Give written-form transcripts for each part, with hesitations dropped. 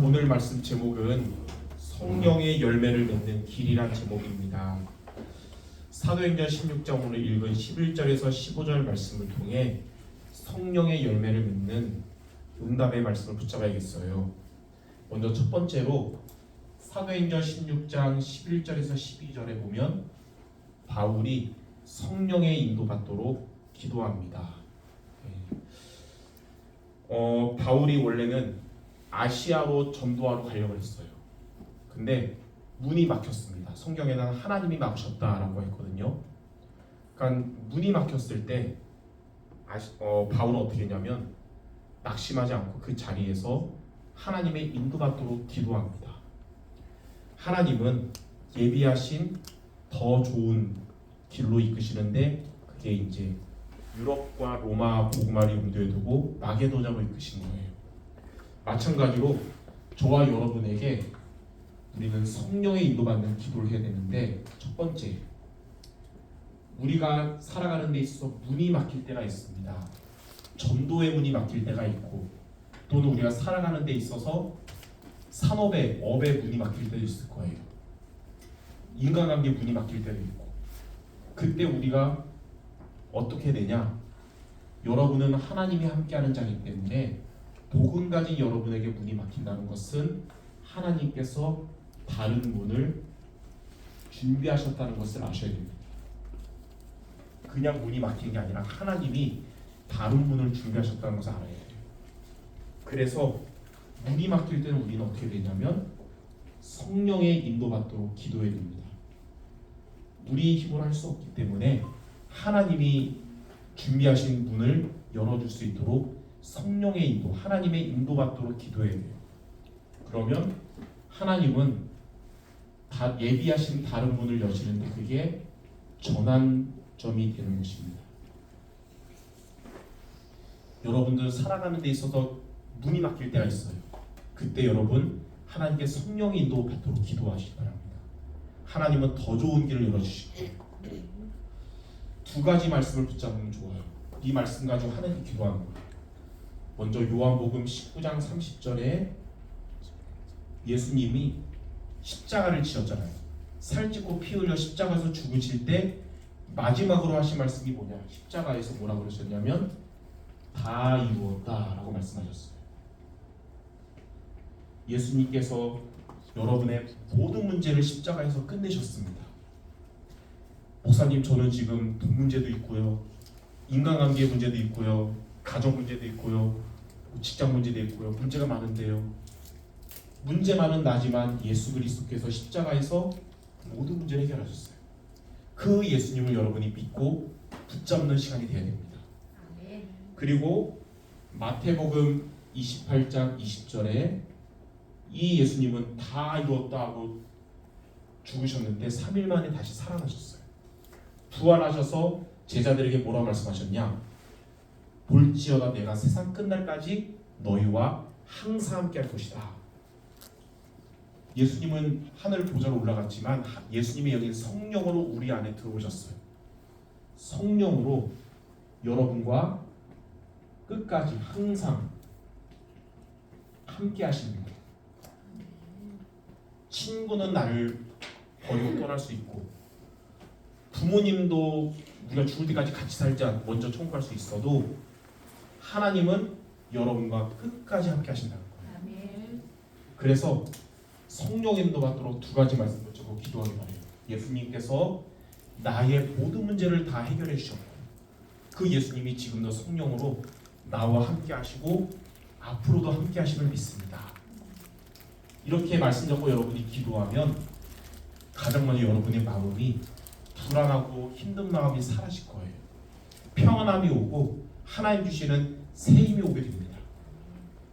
오늘 말씀 제목은 성령의 열매를 맺는 길이란 제목입니다. 사도행전 16장 오늘 읽은 11절에서 15절 말씀을 통해 성령의 열매를 맺는 응답의 말씀을 붙잡아야겠어요. 먼저 첫 번째로 사도행전 16장 11절에서 12절에 보면 바울이 성령의 인도받도록 기도합니다. 바울이 원래는 아시아로 전도하러 가려고 했어요. 근데 문이 막혔습니다. 성경에는 하나님이 막으셨다라고 했거든요. 그러니까 문이 막혔을 때 바울은 어떻게 했냐면 낙심하지 않고 그 자리에서 하나님의 인도받도록 기도합니다. 하나님은 예비하신 더 좋은 길로 이끄시는데 그게 이제 유럽과 로마 복음화를 염두에 두고 마게도냐로 이끄신 거예요. 마찬가지로 저와 여러분에게 우리는 성령의 인도받는 기도를 해야 되는데, 첫 번째, 우리가 살아가는 데 있어서 문이 막힐 때가 있습니다. 전도의 문이 막힐 때가 있고, 또는 우리가 살아가는 데 있어서 산업의 업의 문이 막힐 때도 있을 거예요. 인간관계 문이 막힐 때도 있고, 그때 우리가 어떻게 되냐? 여러분은 하나님이 함께하는 자이기 때문에 복음 가진 여러분에게 문이 막힌다는 것은 하나님께서 다른 문을 준비하셨다는 것을 아셔야 됩니다. 그냥 문이 막힌 게 아니라 하나님이 다른 문을 준비하셨다는 것을 알아야 돼요. 그래서 문이 막힐 때는 우리는 어떻게 되냐면 성령의 인도받도록 기도해야 됩니다. 우리의 힘으로 할 수 없기 때문에 하나님이 준비하신 문을 열어줄 수 있도록 성령의 인도, 하나님의 인도받도록 기도해야 돼요. 그러면 하나님은 예비하신 다른 문을 여시는데 그게 전환점이 되는 것입니다. 여러분들 살아가는 데 있어서 문이 막힐 때가 있어요. 그때 여러분 하나님께 성령의 인도받도록 기도하시기 바랍니다. 하나님은 더 좋은 길을 열어주시고, 두 가지 말씀을 붙잡으면 좋아요. 이 말씀 가지고 하나님께 기도하는 거예요. 먼저 요한복음 19장 30절에 예수님이 십자가를 지었잖아요. 살찌고 피 흘려 십자가에서 죽으실 때 마지막으로 하신 말씀이 뭐냐? 십자가에서 뭐라고 그러셨냐면 다 이루었다라고 말씀하셨어요. 예수님께서 여러분의 모든 문제를 십자가에서 끝내셨습니다. 목사님, 저는 지금 돈 문제도 있고요, 인간관계 문제도 있고요, 가정 문제도 있고요, 직장 문제도 있고요, 문제가 많은데요. 문제만은 나지만 예수 그리스도께서 십자가에서 모든 문제를 해결하셨어요. 그 예수님을 여러분이 믿고 붙잡는 시간이 되어야 됩니다. 그리고 마태복음 28장 20절에 이 예수님은 다 이루었다 하고 죽으셨는데 3일 만에 다시 살아나셨어요. 부활하셔서 제자들에게 뭐라 말씀하셨냐? 볼지어다 내가 세상 끝날까지 너희와 항상 함께 할 것이다. 예수님은 하늘 보좌로 올라갔지만 예수님이 여기 성령으로 우리 안에 들어오셨어요. 성령으로 여러분과 끝까지 항상 함께 하시는 거예요. 친구는 나를 버리고 떠날 수 있고, 부모님도 우리가 죽을 때까지 같이 살자 먼저 천국할 수 있어도 하나님은 여러분과 끝까지 함께 하신다는 거예요. 그래서 성령 인도받도록 두 가지 말씀을 적고 기도하기 바래요. 예수님께서 나의 모든 문제를 다 해결해 주셨고, 그 예수님이 지금도 성령으로 나와 함께 하시고 앞으로도 함께 하심을 믿습니다. 이렇게 말씀 적고 여러분이 기도하면 가장 먼저 여러분의 마음이 불안하고 힘든 마음이 사라질 거예요. 평안함이 오고 하나님 주시는 새 힘이 오게 됩니다.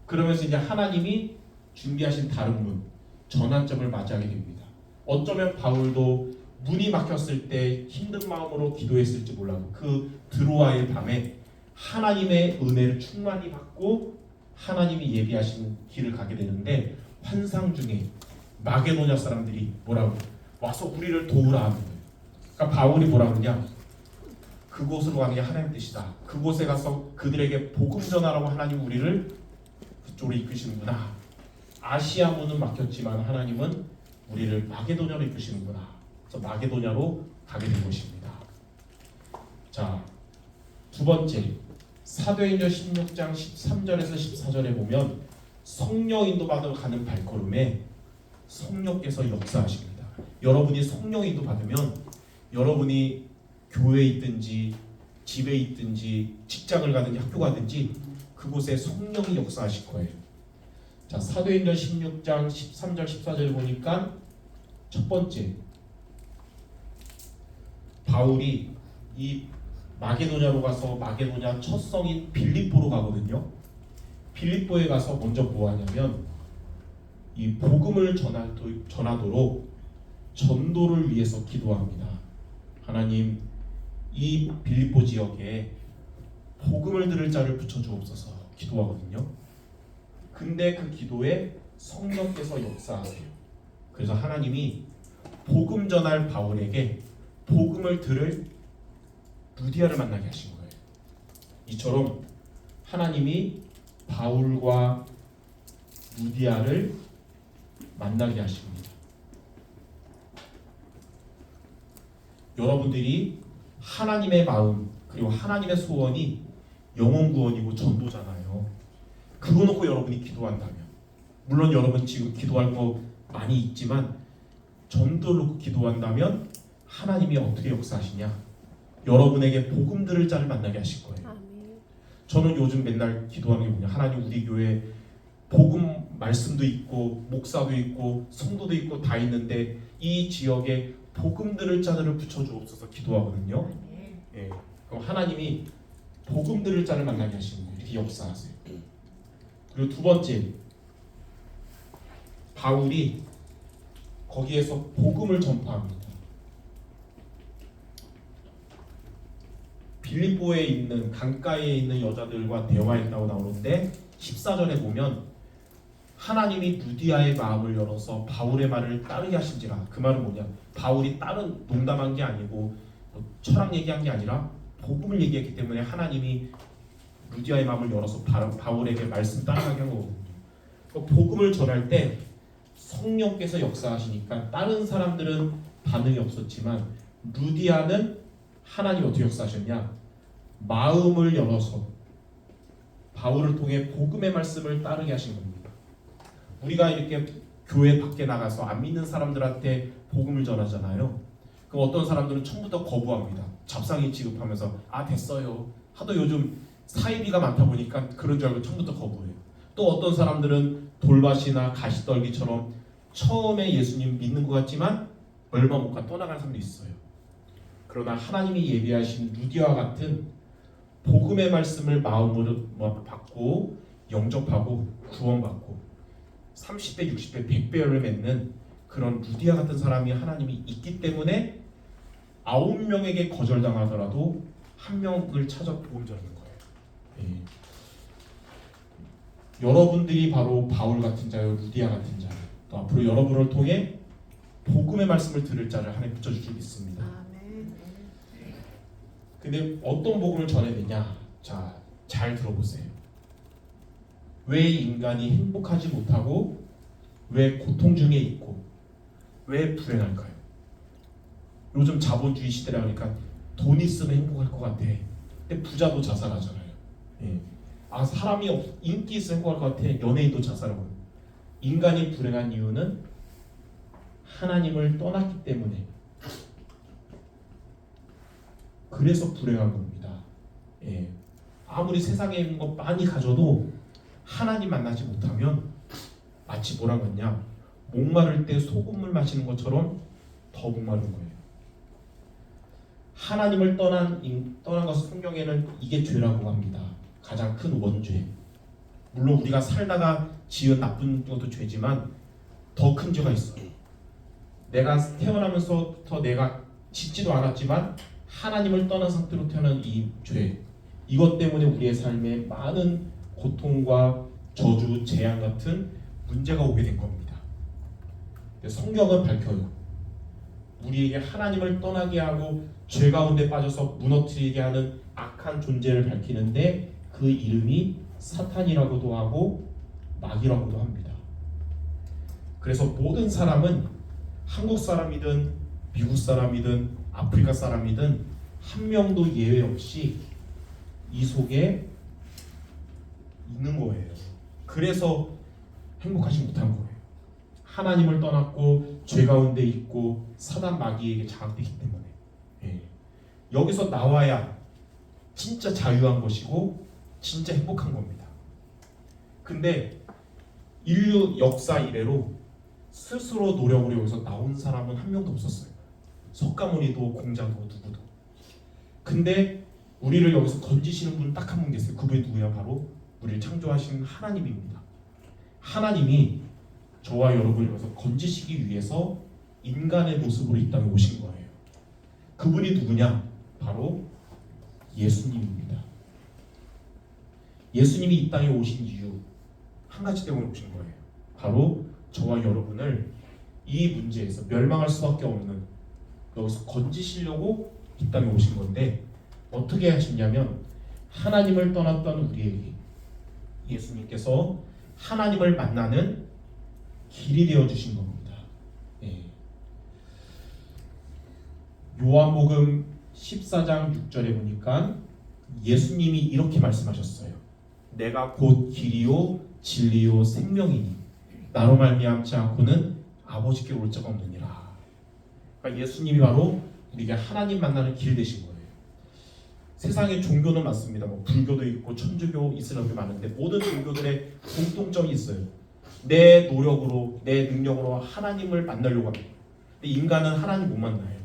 그러면서 이제 하나님이 준비하신 다른 문, 전환점을 맞이하게 됩니다. 어쩌면 바울도 문이 막혔을 때 힘든 마음으로 기도했을지 몰라도 그 드로아의 밤에 하나님의 은혜를 충만히 받고 하나님이 예비하신 길을 가게 되는데, 환상 중에 마게도냐 사람들이 뭐라고 와서 우리를 도우라 하는 거예요. 그러니까 바울이 뭐라 그러냐? 그곳으로 가는 게 하나님의 뜻이다. 그곳에 가서 그들에게 복음 전하라고 하나님 우리를 그쪽으로 이끄시는구나. 아시아문은 막혔지만 하나님은 우리를 마게도냐로 이끄시는구나. 그래서 마게도냐로 가게 된 것입니다. 자, 두 번째, 사도행전 16장 13절에서 14절에 보면 성령 인도받으러 가는 발걸음에 성령께서 역사하십니다. 여러분이 성령 인도 받으면 여러분이 교회에 있든지 집에 있든지 직장을 가든지 학교 가든지 그곳에 성령이 역사하실 거예요. 자, 사도행전 16장 13절 14절을 보니까 첫 번째, 바울이 이 마게도냐로 가서 마게도냐 첫 성인 빌립보로 가거든요. 빌립보에 가서 먼저 뭐 하냐면 이 복음을 전하도록 전도를 위해서 기도합니다. 하나님, 이 빌립보 지역에 복음을 들을 자를 붙여주옵소서 기도하거든요. 근데 그 기도에 성령께서 역사하세요. 그래서 하나님이 복음 전할 바울에게 복음을 들을 루디아를 만나게 하신 거예요. 이처럼 하나님이 바울과 루디아를 만나게 하십니다. 여러분들이 하나님의 마음 그리고 하나님의 소원이 영혼 구원이고 전도잖아요. 그거 놓고 여러분이 기도한다면, 물론 여러분 지금 기도할 거 많이 있지만 전도를 놓고 기도한다면 하나님이 어떻게 역사하시냐? 여러분에게 복음 들을 자를 만나게 하실 거예요. 저는 요즘 맨날 기도하는 게 뭐냐? 하나님, 우리 교회 복음 말씀도 있고 목사도 있고 성도도 있고 다 있는데 이 지역에 복음 들을 자들을 붙여주옵소서 기도하거든요. 예. 그럼 하나님이 복음 들을 자를 만나게 하시는 거예요. 이렇게 역사하세요. 그리고 두 번째, 바울이 거기에서 복음을 전파합니다. 빌립보에 있는 강가에 있는 여자들과 대화했다고 나오는데 14절에 보면 하나님이 루디아의 마음을 열어서 바울의 말을 따르게 하신지라. 그 말은 뭐냐? 바울이 다른 농담한 게 아니고 철학 얘기한 게 아니라 복음을 얘기했기 때문에 하나님이 루디아의 마음을 열어서 바울에게 말씀 따라가게 한 거거든요. 복음을 전할 때 성령께서 역사하시니까 다른 사람들은 반응이 없었지만 루디아는 하나님이 어떻게 역사하셨냐? 마음을 열어서 바울을 통해 복음의 말씀을 따르게 하신 겁니다. 우리가 이렇게 교회 밖에 나가서 안 믿는 사람들한테 복음을 전하잖아요. 그럼 어떤 사람들은 처음부터 거부합니다. 잡상이 취급하면서 됐어요. 하도 요즘 사이비가 많다 보니까 그런 줄 알고 처음부터 거부해요. 또 어떤 사람들은 돌밭이나 가시떨기처럼 처음에 예수님 믿는 것 같지만 얼마 못 가 떠나가는 사람도 있어요. 그러나 하나님이 예비하신 루디아와 같은 복음의 말씀을 마음으로 받고 영접하고 구원받고 30배, 60배, 100배를 맺는 그런 루디아 같은 사람이 하나님이 있기 때문에 9명에게 거절당하더라도 1명을 찾아 복음 전하는 거예요. 네. 여러분들이 바로 바울 같은 자요, 루디아 같은 자, 또 앞으로 여러분을 통해 복음의 말씀을 들을 자를 하나님 붙여주실 믿습니다. 근데 어떤 복음을 전해야 되냐? 자, 잘 들어보세요. 왜 인간이 행복하지 못하고 왜 고통 중에 있고 왜 불행할까요? 요즘 자본주의 시대라 그러니까 돈 있으면 행복할 것 같아. 근데 부자도 자살하잖아요. 예. 사람이 인기 있으면 행복할 것 같아. 연예인도 자살하고. 인간이 불행한 이유는 하나님을 떠났기 때문에. 그래서 불행한 겁니다. 예. 아무리 세상에 있는 거 많이 가져도 하나님 만나지 못하면 마치 뭐라 그러냐? 목마를 때 소금물 마시는 것처럼 더 목마른 거예요. 하나님을 떠난 것을 성경에는 이게 죄라고 합니다. 가장 큰 원죄. 물론 우리가 살다가 지은 나쁜 것도 죄지만 더 큰 죄가 있어요. 내가 태어나면서부터 내가 짓지도 않았지만 하나님을 떠난 상태로 태어난 이 죄, 이것 때문에 우리의 삶에 많은 고통과 저주, 재앙 같은 문제가 오게 된 겁니다. 성경은 밝혀요. 우리에게 하나님을 떠나게 하고 죄 가운데 빠져서 무너뜨리게 하는 악한 존재를 밝히는데 그 이름이 사탄이라고도 하고 마귀라고도 합니다. 그래서 모든 사람은 한국 사람이든 미국 사람이든 아프리카 사람이든 한 명도 예외 없이 이 속에 있는 거예요. 그래서 행복하지 못한 거예요. 하나님을 떠났고 죄 가운데 있고 사단 마귀에게 장악되기 때문에 여기서 나와야 진짜 자유한 것이고 진짜 행복한 겁니다. 근데 인류 역사 이래로 스스로 노력으로 여기서 나온 사람은 한 명도 없었어요. 석가모니도 공자도 누구도. 근데 우리를 여기서 건지시는 분 딱 한 분 계세요. 그분이 누구야? 바로 우리를 창조하신 하나님입니다. 하나님이 저와 여러분을 여기서 건지시기 위해서 인간의 모습으로 이 땅에 오신 거예요. 그분이 누구냐? 바로 예수님입니다. 예수님이 이 땅에 오신 이유 한 가지 때문에 오신 거예요. 바로 저와 여러분을 이 문제에서 멸망할 수밖에 없는 여기서 건지시려고 이 땅에 오신 건데 어떻게 하셨냐면 하나님을 떠났던 우리에게 예수님께서 하나님을 만나는 길이 되어 주신 겁니다. 요한복음 14장 6절에 보니까 예수님이 이렇게 말씀하셨어요. 내가 곧 길이요 진리요 생명이니 나로 말미암지 않고는 아버지께 올 자가 없느니라. 그러니까 예수님이 바로 우리가 하나님 만나는 길 되신 거예요. 세상에 종교는 많습니다. 뭐 불교도 있고 천주교, 이슬람도 많은데 모든 종교들의 공통점이 있어요. 내 노력으로, 내 능력으로 하나님을 만나려고 합니다. 근데 인간은 하나님 못 만나요.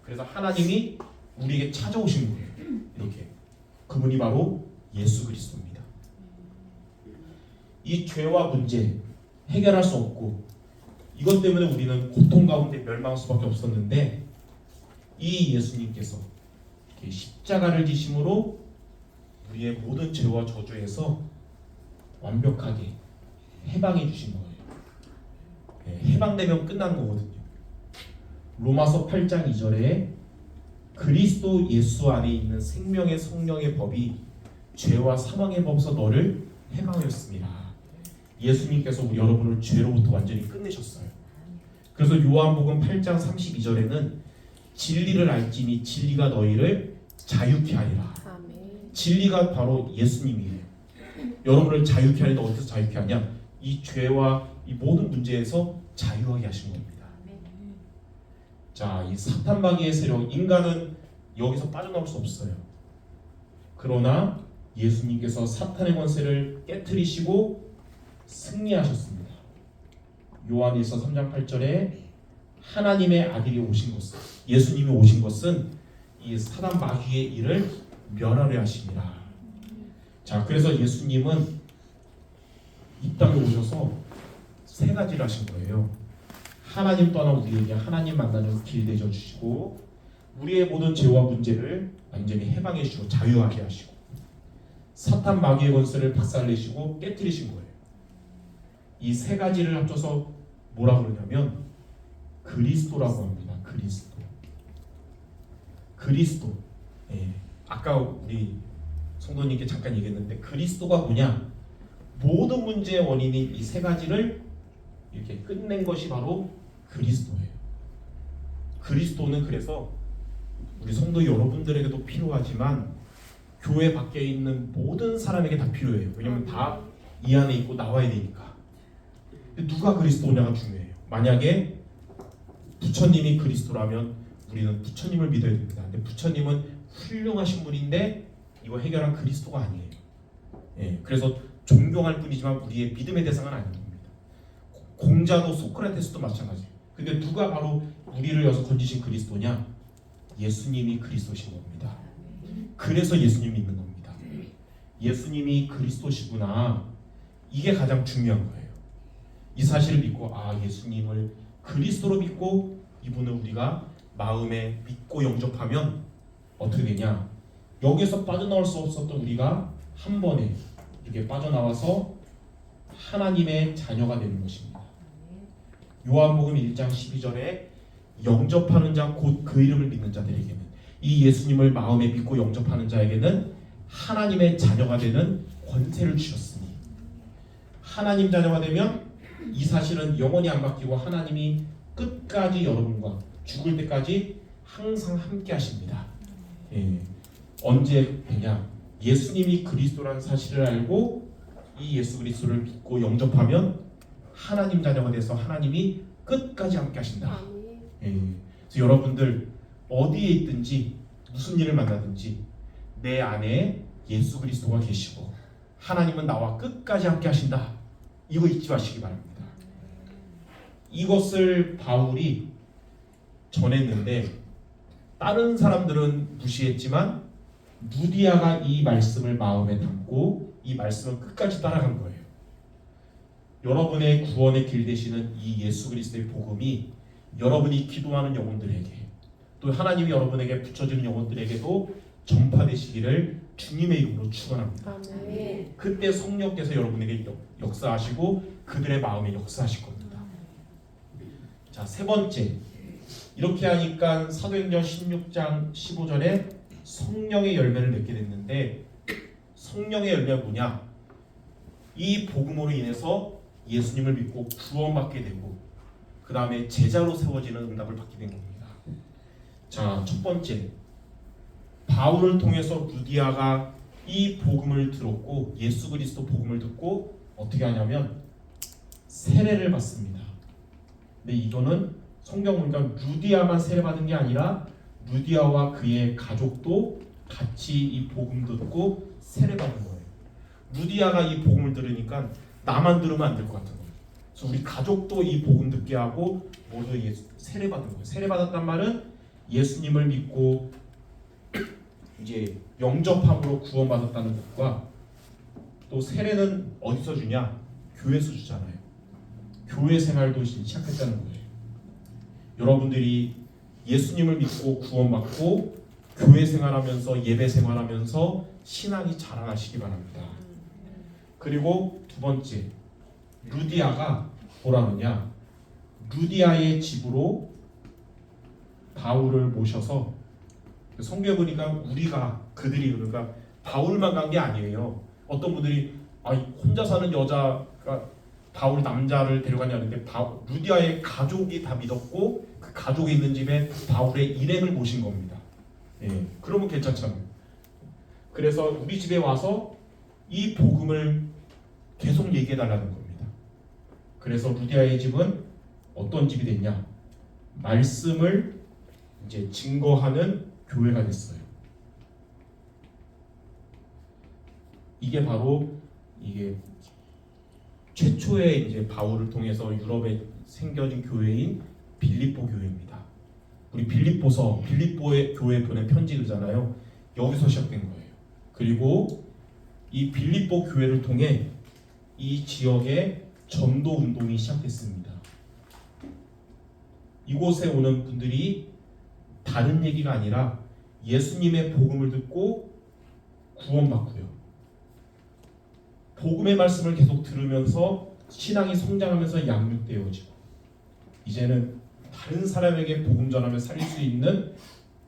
그래서 하나님이 우리에게 찾아오신 거예요. 이렇게. 그분이 바로 예수 그리스도입니다. 이 죄와 문제 해결할 수 없고 이것 때문에 우리는 고통 가운데 멸망할 수밖에 없었는데 이 예수님께서 십자가를 지심으로 우리의 모든 죄와 저주에서 완벽하게 해방해 주신 거예요. 해방되면 끝나는 거거든요. 로마서 8장 2절에 그리스도 예수 안에 있는 생명의 성령의 법이 죄와 사망의 법에서 너를 해방하였습니다. 예수님께서 우리 여러분을 죄로부터 완전히 끝내셨어요. 그래서 요한복음 8장 32절에는 진리를 알지니 진리가 너희를 자유케 하리라. 진리가 바로 예수님이에요. 여러분을 자유케 하는데 어디서 자유케 하냐? 이 죄와 이 모든 문제에서 자유하게 하신 겁니다. 자, 이 사탄 마귀의 세력, 인간은 여기서 빠져나올 수 없어요. 그러나 예수님께서 사탄의 권세를 깨트리시고 승리하셨습니다. 요한일서 3장 8절에 하나님의 아들이 오신 것은, 예수님이 오신 것은 이 사단 마귀의 일을 멸하려 하심이라. 자, 그래서 예수님은 이 땅에 오셔서 세 가지를 하신 거예요. 하나님 떠나 우리에게 하나님 만나는 길 되어 주시고, 우리의 모든 죄와 문제를 완전히 해방해 주시고 자유하게 하시고, 사탄 마귀의 권세를 박살내시고 깨뜨리신 거예요. 이 세 가지를 합쳐서 뭐라 그러냐면 그리스도라고 합니다. 그리스도. 아까 우리 성도님께 잠깐 얘기했는데 그리스도가 뭐냐? 모든 문제의 원인인 이 세 가지를 이렇게 끝낸 것이 바로 그리스도예요. 그리스도는 그래서 우리 성도 여러분들에게도 필요하지만 교회 밖에 있는 모든 사람에게 다 필요해요. 왜냐면 다 이 안에 있고 나와야 되니까. 근데 누가 그리스도냐가 중요해요. 만약에 부처님이 그리스도라면 우리는 부처님을 믿어야 됩니다. 근데 부처님은 훌륭하신 분인데 이거 해결한 그리스도가 아니에요. 그래서 존경할 뿐이지만 우리의 믿음의 대상은 아닙니다. 공자도 소크라테스도 마찬가지예요. 근데 누가 바로 우리를 여기서 건지신 그리스도냐? 예수님이 그리스도신 겁니다. 그래서 예수님이 있는 겁니다. 예수님이 그리스도시구나. 이게 가장 중요한 거예요. 이 사실을 믿고 예수님을 그리스도로 믿고 이분을 우리가 마음에 믿고 영접하면 어떻게 되냐? 여기서 빠져나올 수 없었던 우리가 한 번에 이렇게 빠져나와서 하나님의 자녀가 되는 것입니다. 요한복음 1장 12절에 영접하는 자 곧 그 이름을 믿는 자들에게는, 이 예수님을 마음에 믿고 영접하는 자에게는 하나님의 자녀가 되는 권세를 주셨으니, 하나님 자녀가 되면 이 사실은 영원히 안 바뀌고 하나님이 끝까지 여러분과 죽을 때까지 항상 함께 하십니다. 예. 언제 되냐? 예수님이 그리스도라는 사실을 알고 이 예수 그리스도를 믿고 영접하면 하나님 자녀가 돼서 하나님이 끝까지 함께 하신다. 예. 그래서 여러분들 어디에 있든지 무슨 일을 만나든지 내 안에 예수 그리스도가 계시고 하나님은 나와 끝까지 함께 하신다. 이거 잊지 마시기 바랍니다. 이것을 바울이 전했는데 다른 사람들은 무시했지만 루디아가 이 말씀을 마음에 담고 이 말씀을 끝까지 따라간 거예요. 여러분의 구원의 길 되시는 이 예수 그리스도의 복음이 여러분이 기도하는 영혼들에게 또 하나님이 여러분에게 붙여주는 영혼들에게도 전파되시기를 주님의 이름으로 축원합니다. 그때 성령께서 여러분에게 역사하시고 그들의 마음에 역사하실 겁니다. 자, 세 번째, 이렇게 하니까 사도행전 16장 15절에 성령의 열매를 맺게 됐는데 성령의 열매가 뭐냐? 이 복음으로 인해서 예수님을 믿고 구원받게 되고 그 다음에 제자로 세워지는 응답을 받게 된 겁니다. 자, 첫 번째, 바울을 통해서 루디아가 이 복음을 들었고 예수 그리스도 복음을 듣고 어떻게 하냐면 세례를 받습니다. 근데 이거는 성경 보니까 루디아만 세례받은 게 아니라 루디아와 그의 가족도 같이 이 복음 듣고 세례받은 거예요. 루디아가 이 복음을 들으니까 나만 들으면 안 될 것 같은 거예요. 그래서 우리 가족도 이 복음 듣게 하고 모두 세례받은 거예요. 세례받았단 말은 예수님을 믿고 이제 영접함으로 구원받았다는 것과 또 세례는 어디서 주냐? 교회에서 주잖아요. 교회 생활도 시작했다는 거예요. 여러분들이 예수님을 믿고 구원받고 교회 생활하면서 예배 생활하면서 신앙이 자라나시기 바랍니다. 그리고 두 번째, 루디아가 뭐라느냐? 루디아의 집으로 바울을 모셔서 성경에 보니까 우리가 그들이 그러니까 바울만 간 게 아니에요. 어떤 분들이 혼자 사는 여자가 바울 남자를 데려가냐 하는데 루디아의 가족이 다 믿었고 그 가족이 있는 집에 바울의 일행을 모신 겁니다. 예, 그러면 괜찮잖아요. 그래서 우리 집에 와서 이 복음을 계속 얘기해 달라는 겁니다. 그래서 루디아의 집은 어떤 집이 됐냐? 말씀을 이제 증거하는 교회가 됐어요. 이게 바로 최초의 이제 바울을 통해서 유럽에 생겨진 교회인 빌립보 교회입니다. 우리 빌립보의 교회 보낸 편지잖아요. 여기서 시작된 거예요. 그리고 이 빌립보 교회를 통해 이 지역에 전도 운동이 시작됐습니다. 이곳에 오는 분들이 다른 얘기가 아니라 예수님의 복음을 듣고 구원받고요. 복음의 말씀을 계속 들으면서 신앙이 성장하면서 양육되어지고 이제는 다른 사람에게 복음 전하며 살릴 수 있는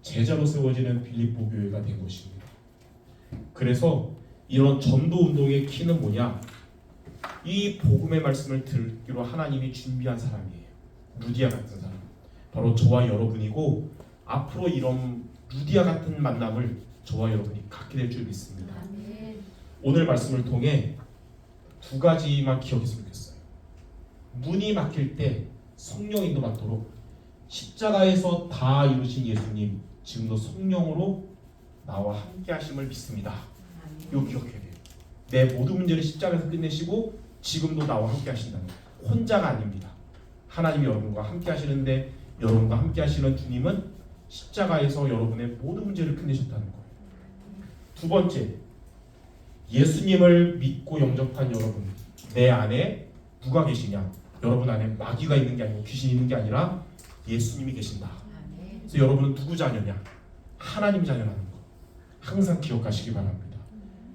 제자로 세워지는 빌립보 교회가 된 것입니다. 그래서 이런 전도 운동의 키는 뭐냐? 이 복음의 말씀을 듣기로 하나님이 준비한 사람이에요. 루디아 같은 사람. 바로 저와 여러분이고 앞으로 이런 루디아 같은 만남을 저와 여러분이 갖게 될 줄 믿습니다. 오늘 말씀을 통해 두 가지만 기억했으면 좋겠어요. 문이 막힐 때 성령 인도 받도록 십자가에서 다 이루신 예수님 지금도 성령으로 나와 함께 하심을 믿습니다. 이거 기억해야 돼요. 내 모든 문제를 십자가에서 끝내시고 지금도 나와 함께 하신다는 거예요. 혼자가 아닙니다. 하나님이 여러분과 함께 하시는데 여러분과 함께 하시는 주님은 십자가에서 여러분의 모든 문제를 끝내셨다는 거예요. 두 번째, 예수님을 믿고 영접한 여러분, 내 안에 누가 계시냐? 여러분 안에 마귀가 있는 게 아니고 귀신이 있는 게 아니라 예수님이 계신다. 그래서 여러분은 누구 자녀냐? 하나님 자녀라는 거 항상 기억하시기 바랍니다.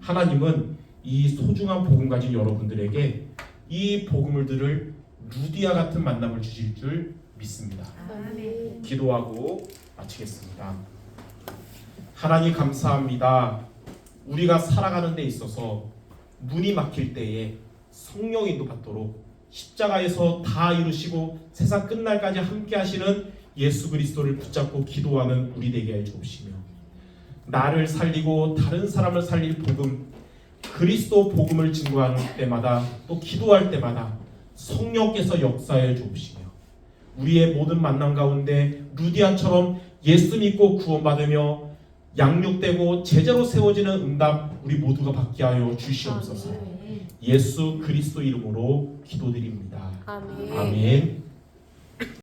하나님은 이 소중한 복음 가진 여러분들에게 이 복음을 들을 루디아 같은 만남을 주실 줄 믿습니다. 기도하고 마치겠습니다. 하나님 감사합니다. 우리가 살아가는 데 있어서 문이 막힐 때에 성령 인도 받도록 십자가에서 다 이루시고 세상 끝날까지 함께 하시는 예수 그리스도를 붙잡고 기도하는 우리 되게 해 주옵시며, 나를 살리고 다른 사람을 살릴 복음, 그리스도 복음을 증거하는 때마다 또 기도할 때마다 성령께서 역사해 주옵시며, 우리의 모든 만남 가운데 루디아처럼 예수 믿고 구원받으며 양육되고 제자로 세워지는 응답 우리 모두가 받게 하여 주시옵소서. 예수 그리스도 이름으로 기도드립니다. 아멘.